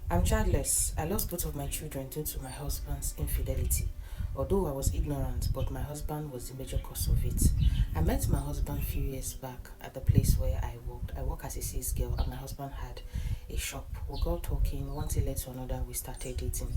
I'm childless. I lost both of my children due to my husband's infidelity. Although I was ignorant, but my husband was the major cause of it. I met my husband a few years back at the place where I worked. I work as a sales girl, and my husband had a shop. We got talking, one thing led to another, we started dating.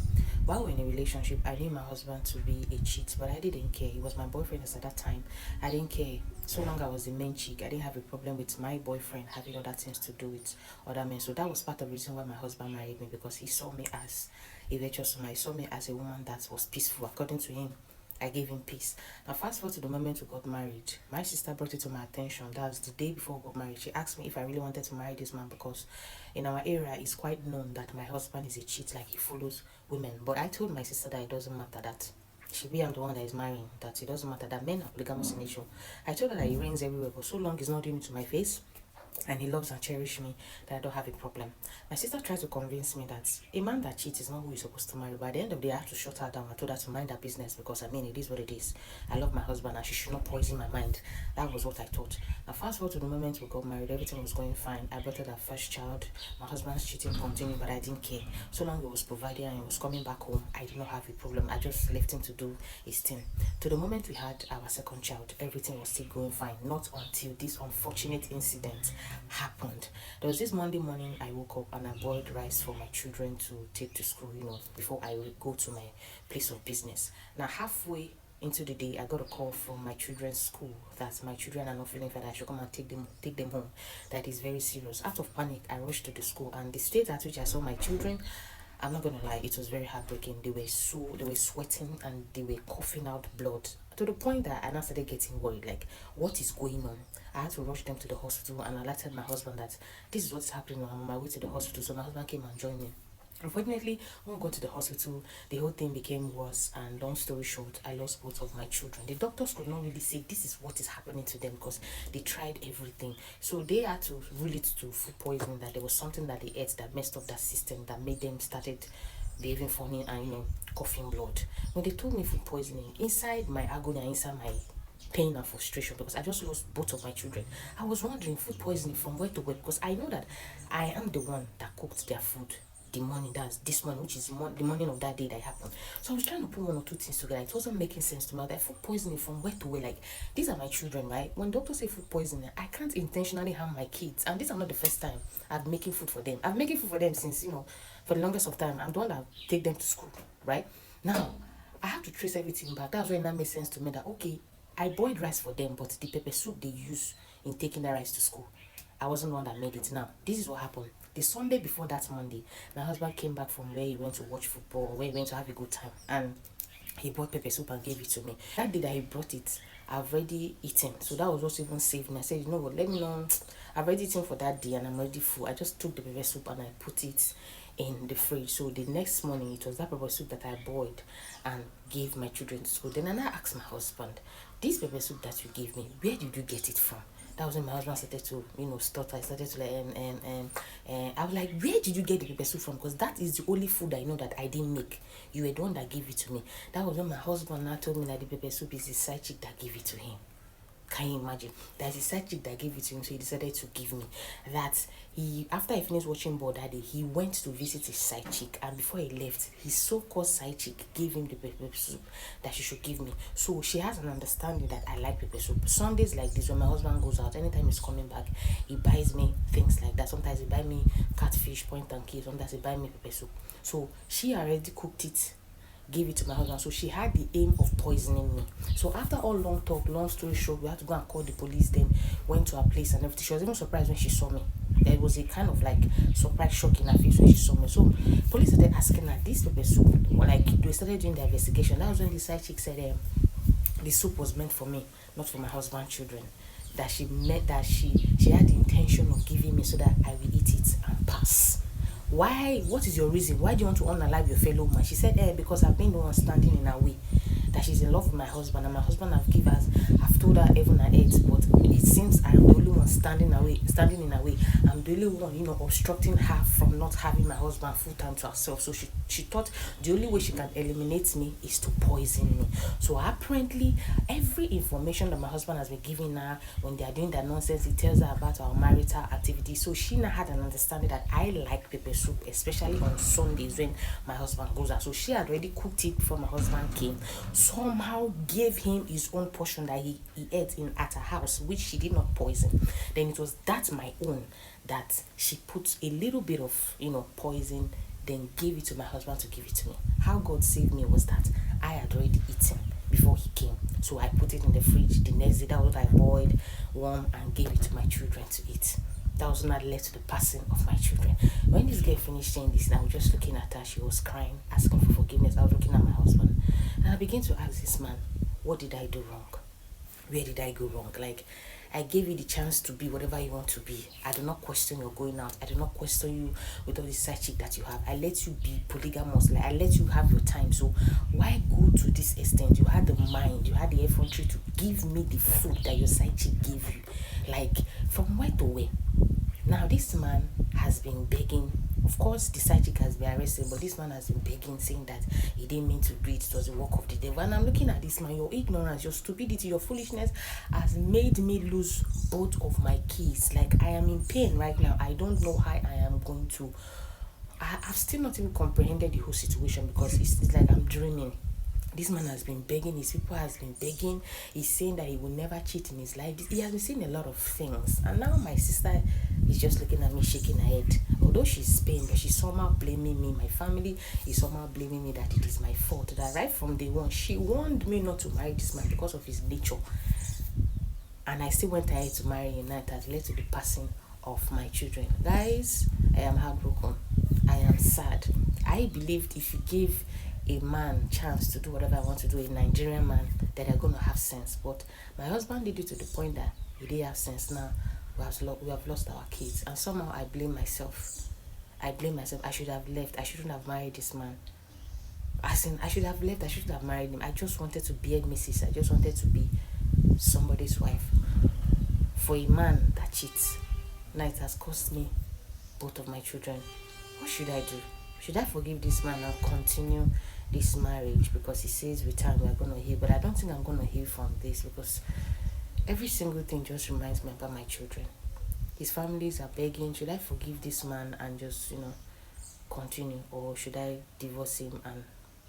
While we were in a relationship, I knew my husband to be a cheat, but I didn't care. He was my boyfriend at that time. I didn't care. So long I was the main chick, I didn't have a problem with my boyfriend having other things to do with other men. So that was part of the reason why my husband married me, because he saw me as a virtuous woman. He saw me as a woman that was peaceful. According to him, I gave him peace. Now, fast forward to the moment we got married. My sister brought it to my attention. That was the day before we got married. She asked me if I really wanted to marry this man because in our area, it's quite known that my husband is a cheat, like he follows women. But I told my sister that it doesn't matter, that she be I'm the one that is marrying, that it doesn't matter, that men are polygamous in nature. I told her that he reigns everywhere, but so long he's not doing it to my face and he loves and cherishes me, that I don't have a problem. My sister tried to convince me that a man that cheats is not who you're supposed to marry. But at the end of the day, I had to shut her down. I told her to mind her business because, I mean, it is what it is. I love my husband and she should not poison my mind. That was what I thought. Now, fast forward to the moment we got married, everything was going fine. I brought her that first child. My husband's cheating continued, but I didn't care. So long he was providing and he was coming back home, I did not have a problem. I just left him to do his thing. To the moment we had our second child, everything was still going fine. Not until this unfortunate incident happened. There was this Monday morning I woke up and I boiled rice for my children to take to school, before I would go to my place of business. Now, halfway into the day, I got a call from my children's school that my children are not feeling fed. I should come and take them home. That is very serious. Out of panic, I rushed to the school, and the state at which I saw my children, I'm not gonna lie, it was very heartbreaking. They were sweating and they were coughing out blood to the point that I now started getting worried. Like, what is going on? I had to rush them to the hospital and alerted my husband that this is what's happening. I'm on my way to the hospital. So my husband came and joined me. Unfortunately, when we got to the hospital, the whole thing became worse, and long story short, I lost both of my children. The doctors could not really say this is what is happening to them because they tried everything. So they had to rule it to food poisoning, that there was something that they ate that messed up that system, that made them started behaving funny and coughing blood. When they told me food poisoning, inside my agony and inside my pain and frustration, because I just lost both of my children, I was wondering, food poisoning from where to where, because I know that I am the one that cooked their food the morning, that's this morning, which is the morning of that day that happened. So I was trying to put one or two things together. It wasn't making sense to me. That food poisoning from where to where? Like, these are my children, right? When doctors say food poisoning, I can't intentionally harm my kids, and this is not the first time I'm making food for them. I've been making food for them since, for the longest of time. I'm the one that take them to school, right? Now I have to trace everything back. That's when that made sense to me, that okay, I boiled rice for them, but the pepper soup they use in taking the rice to school, I wasn't the one that made it. Now, this is what happened. The Sunday before that Monday, my husband came back from where he went to watch football, where he went to have a good time, and he bought pepper soup and gave it to me. That day that he brought it, I've already eaten. So that was what even saved me. I said, you know what, let me know. I've already eaten for that day and I'm already full. I just took the pepper soup and I put it in the fridge. So the next morning, it was that pepper soup that I boiled and gave my children to school. Then I asked my husband, this pepper soup that you gave me, where did you get it from? That was when my husband started to, stutter. I started to like, I was like, where did you get the pepper soup from? Because that is the only food I know that I didn't make. You were the one that gave it to me. That was when my husband now told me that the pepper soup is the side chick that gave it to him. Can you imagine? There's a side chick that gave it to him, so he decided to give me that. After I finished watching ball that day, he went to visit his side chick, and before he left, his so-called side chick gave him the pepper soup that she should give me. So she has an understanding that I like pepper soup. Sundays like this, when my husband goes out, anytime he's coming back, he buys me things like that. Sometimes he buy me catfish, point and kill. Sometimes he buy me pepper soup. So she already cooked it, gave it to my husband. So she had the aim of poisoning me. So after all long talk, long story short, we had to go and call the police. Then went to her place and everything. She was even surprised when she saw me. There was a kind of like surprise shock in her face when she saw me. So police started asking her, this pepper soup, they started doing the investigation. That was when the side chick said, the soup was meant for me, not for my husband's children. That she had the intention of giving me so that I will eat it and pass. Why? What is your reason? Why do you want to unalive your fellow man? She said, because I've been the one standing in her way. That she's in love with my husband, and my husband have told her heaven and earth, but it seems I am the only one standing in her way. I'm the only one, obstructing her from not having my husband full time to herself. So she thought the only way she can eliminate me is to poison me. So apparently, every information that my husband has been giving her when they are doing that nonsense, he tells her about our marital activity. So she now had an understanding that I like pepper soup, especially on Sundays when my husband goes out. So she had already cooked it before my husband came. Somehow gave him his own portion that he ate at her house, which she did not poison. Then it was that my own that she put a little bit of poison, then gave it to my husband to give it to me. How God saved me was that I had already eaten before he came. So I put it in the fridge. The next day, that was what I boiled, warm, and gave it to my children to eat. That was not led to the passing of my children. When this girl finished saying this, and I was just looking at her, she was crying, asking for forgiveness. I was looking at my husband, and I began to ask this man, what did I do wrong? Where did I go wrong? Like, I gave you the chance to be whatever you want to be. I do not question your going out. I do not question you with all this side chick that you have. I let you be polygamous. Like, I let you have your time. So why go to this extent? You had the mind, you had the effrontery to give me the food that your side chick gave you. Like, from where to where? Now, this man has been begging. Of course, the side chick has been arrested, but this man has been begging, saying that he didn't mean to do it. It was a work of the devil. And I'm looking at this man. Your ignorance, your stupidity, your foolishness has made me lose both of my keys. Like, I am in pain right now. I don't know how I am going to. I've still not even comprehended the whole situation, because it's like I'm dreaming. This man has been begging, his people has been begging. He's saying that he will never cheat in his life. He has been saying a lot of things. And now my sister is just looking at me, shaking her head. Although she's pain, but she's somehow blaming me. My family is somehow blaming me that it is my fault. That right from day one, she warned me not to marry this man because of his nature. And I still went ahead to marry him. That has led to the passing of my children. Guys, I am heartbroken. I am sad. I believed if you give a man chance to do whatever I want to do, a Nigerian man, that they're going to have sense. But my husband did it to the point that he didn't have sense. Now we have lost our kids, and somehow I blame myself. I should have left. I shouldn't have married this man. I should have left. I shouldn't have married him. I just wanted to be a missus. I just wanted to be somebody's wife. For a man that cheats, now it has cost me both of my children. What should I do? Should I forgive this man and continue this marriage? Because he says with time we are going to heal. But I don't think I'm going to heal from this, because every single thing just reminds me about my children. His families are begging. Should I forgive this man and just, continue? Or should I divorce him and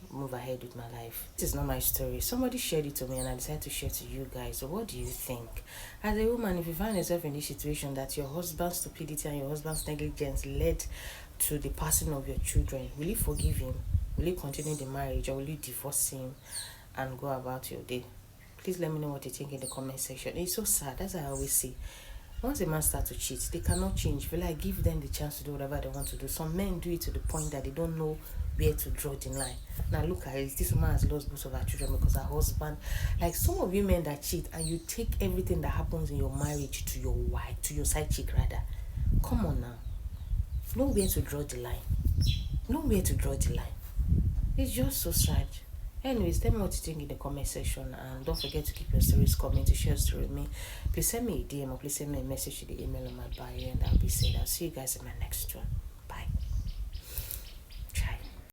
move ahead with my life? This is not my story. Somebody shared it to me and I decided to share to you guys. So what do you think? As a woman, if you find yourself in this situation that your husband's stupidity and your husband's negligence led to the passing of your children, will you forgive him? Will you continue the marriage, or will you divorce him and go about your day? Please let me know what you think in the comment section. It's so sad. That's why I always say, once a man starts to cheat, they cannot change. Feel like give them the chance to do whatever they want to do. Some men do it to the point that they don't know where to draw the line. Now look at it. This woman has lost both of her children because her husband, like some of you men that cheat and you take everything that happens in your marriage to your wife, to your side chick rather. Come on now. Nowhere to draw the line. Nowhere to draw the line. It's just so sad. Anyways, tell me what you think in the comment section, and don't forget to keep your stories coming, to share a story with me. Please send me a DM or please send me a message to the email on my bio, and I'll be saying I'll see you guys in my next one.